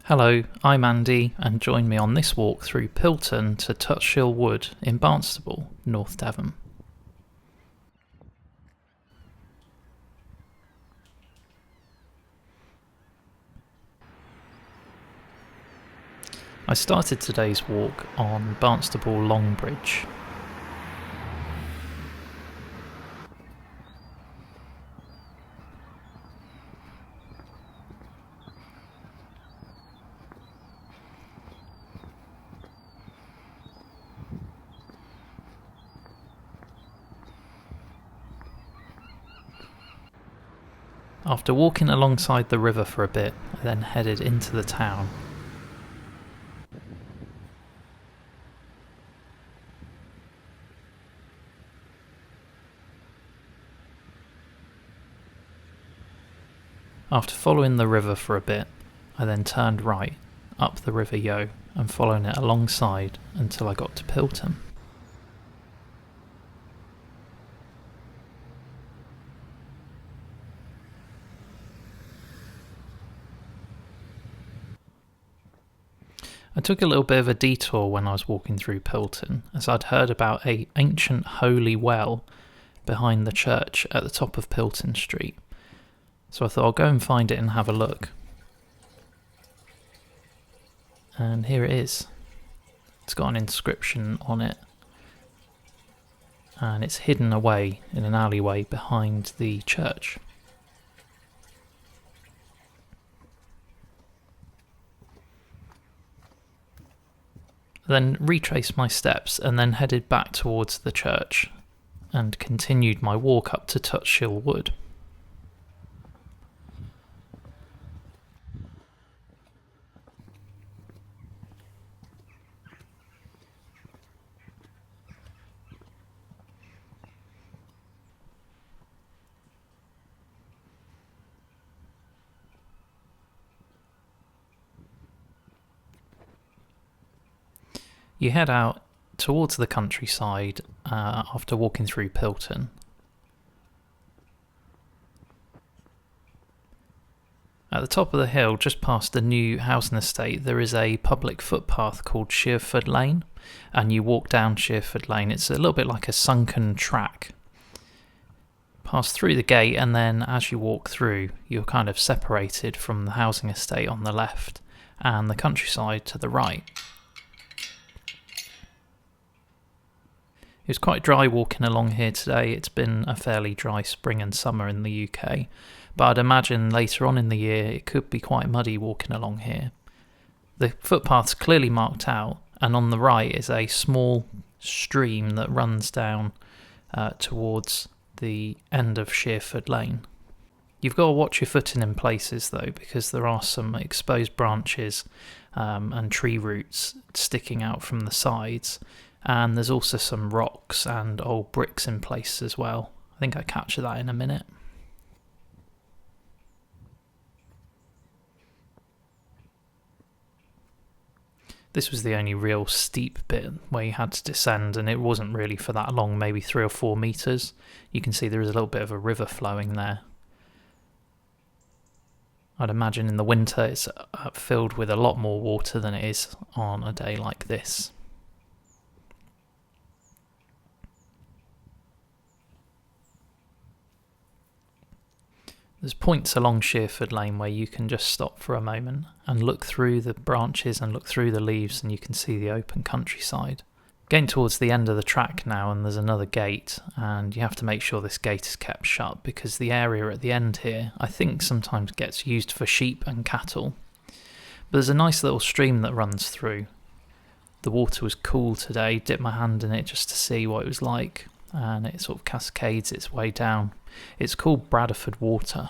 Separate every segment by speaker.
Speaker 1: Hello, I'm Andy, and join me on this walk through Pilton to Tutshill Wood in Barnstaple, North Devon. I started today's walk on Barnstaple Long Bridge. After walking alongside the river for a bit, I then headed into the town. After following the river for a bit, I then turned right, up the River Yeo, and following it alongside until I got to Pilton. I took a little bit of a detour when I was walking through Pilton, as I'd heard about an ancient holy well behind the church at the top of Pilton Street. So I thought I'll go and find it and have a look. And here it is. It's got an inscription on it. And it's hidden away in an alleyway behind the church. Then retraced my steps and then headed back towards the church and continued my walk up to Tutshill Wood. You head out towards the countryside after walking through Pilton. At the top of the hill, just past the new housing estate, there is a public footpath called Shearford Lane, and you walk down Shearford Lane. It's a little bit like a sunken track. Pass through the gate, and then as you walk through, you're kind of separated from the housing estate on the left and the countryside to the right. It was quite dry walking along here today. It's been a fairly dry spring and summer in the UK, but I'd imagine later on in the year it could be quite muddy walking along here. The footpath's clearly marked out, and on the right is a small stream that runs down towards the end of Shearford Lane. You've got to watch your footing in places though, because there are some exposed branches and tree roots sticking out from the sides. And there's also some rocks and old bricks in place as well. I think I capture that in a minute. This was the only real steep bit where you had to descend, and it wasn't really for that long, maybe 3 or 4 metres. You can see there is a little bit of a river flowing there. I'd imagine in the winter it's filled with a lot more water than it is on a day like this. There's points along Shearford Lane where you can just stop for a moment and look through the branches and look through the leaves, and you can see the open countryside. Getting towards the end of the track now, and there's another gate, and you have to make sure this gate is kept shut because the area at the end here I think sometimes gets used for sheep and cattle. But there's a nice little stream that runs through. The water was cool today, dipped my hand in it just to see what it was like, and it sort of cascades its way down. It's called Bradiford Water.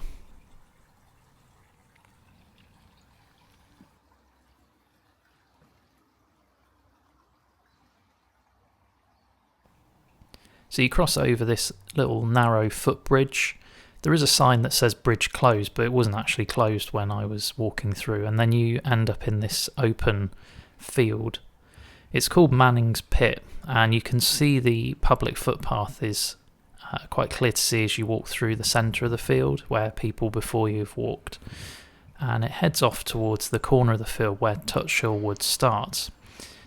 Speaker 1: So you cross over this little narrow footbridge. There is a sign that says bridge closed, but it wasn't actually closed when I was walking through, and then you end up in this open field. It's called Manning's Pit, and you can see the public footpath is quite clear to see as you walk through the centre of the field where people before you have walked. and it heads off towards the corner of the field where Tutshill Wood starts.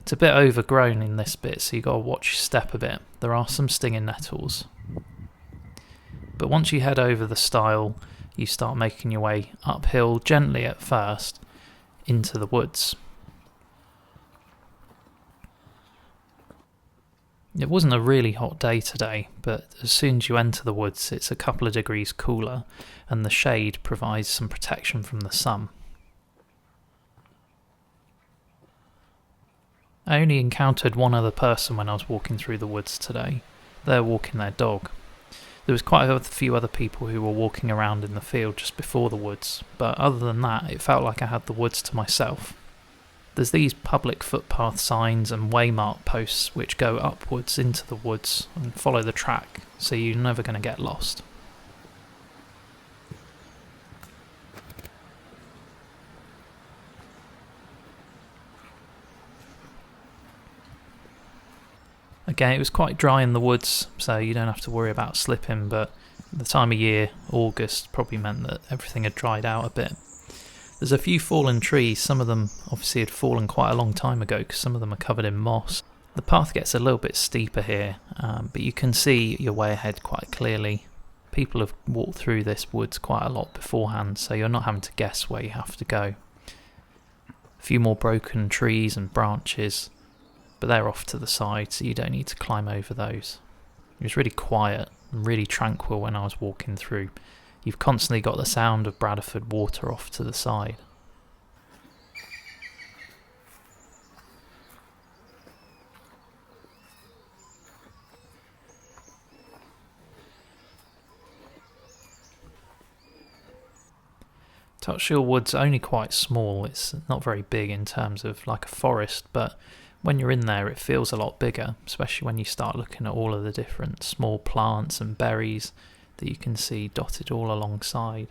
Speaker 1: It's a bit overgrown in this bit, so you've got to watch your step a bit. There are some stinging nettles. But once you head over the stile, you start making your way uphill, gently at first, into the woods. It wasn't a really hot day today, but as soon as you enter the woods it's a couple of degrees cooler, and the shade provides some protection from the sun. I only encountered one other person when I was walking through the woods today. They're walking their dog. There was quite a few other people who were walking around in the field just before the woods, but other than that it felt like I had the woods to myself. There's these public footpath signs and waymark posts which go upwards into the woods and follow the track, so you're never going to get lost. Again, it was quite dry in the woods, so you don't have to worry about slipping, but the time of year, August, probably meant that everything had dried out a bit. There's a few fallen trees. Some of them obviously had fallen quite a long time ago because some of them are covered in moss. The path gets a little bit steeper here, but you can see your way ahead quite clearly. People have walked through this woods quite a lot beforehand, so you're not having to guess where you have to go. A few more broken trees and branches, but they're off to the side, so you don't need to climb over those. It was really quiet and really tranquil when I was walking through. You've constantly got the sound of Bradiford Water off to the side. Tutshill Wood's only quite small. It's not very big in terms of like a forest, but when you're in there it feels a lot bigger, especially when you start looking at all of the different small plants and berries that you can see dotted all alongside.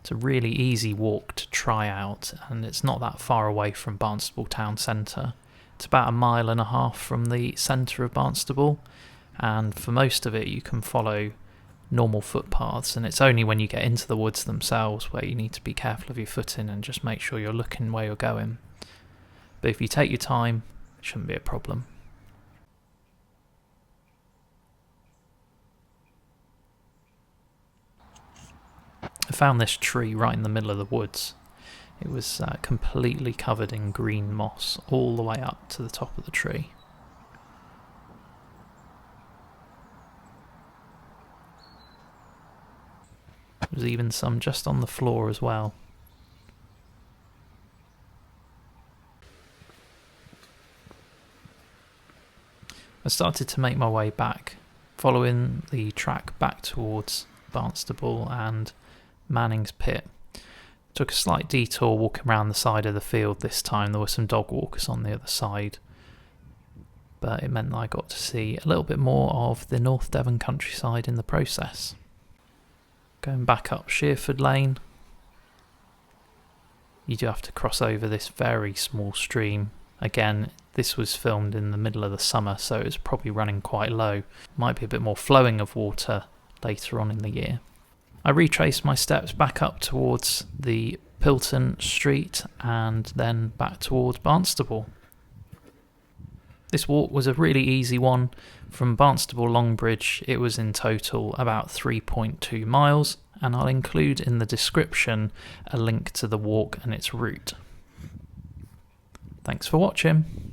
Speaker 1: It's a really easy walk to try out, and it's not that far away from Barnstaple town centre. It's about 1.5 miles from the centre of Barnstaple, and for most of it you can follow normal footpaths, and it's only when you get into the woods themselves where you need to be careful of your footing and just make sure you're looking where you're going. But if you take your time, it shouldn't be a problem. I found this tree right in the middle of the woods. It was completely covered in green moss all the way up to the top of the tree. There's even some just on the floor as well. I started to make my way back, following the track back towards Barnstaple and Manning's Pit. Took a slight detour walking around the side of the field this time. There were some dog walkers on the other side, but it meant that I got to see a little bit more of the North Devon countryside in the process. Going back up Shearford Lane, you do have to cross over this very small stream. Again, this was filmed in the middle of the summer, so it was probably running quite low. Might be a bit more flowing of water later on in the year. I retraced my steps back up towards the Pilton street and then back towards Barnstaple. This walk was a really easy one. From Barnstaple Longbridge, it was in total about 3.2 miles, and I'll include in the description a link to the walk and its route. Thanks for watching.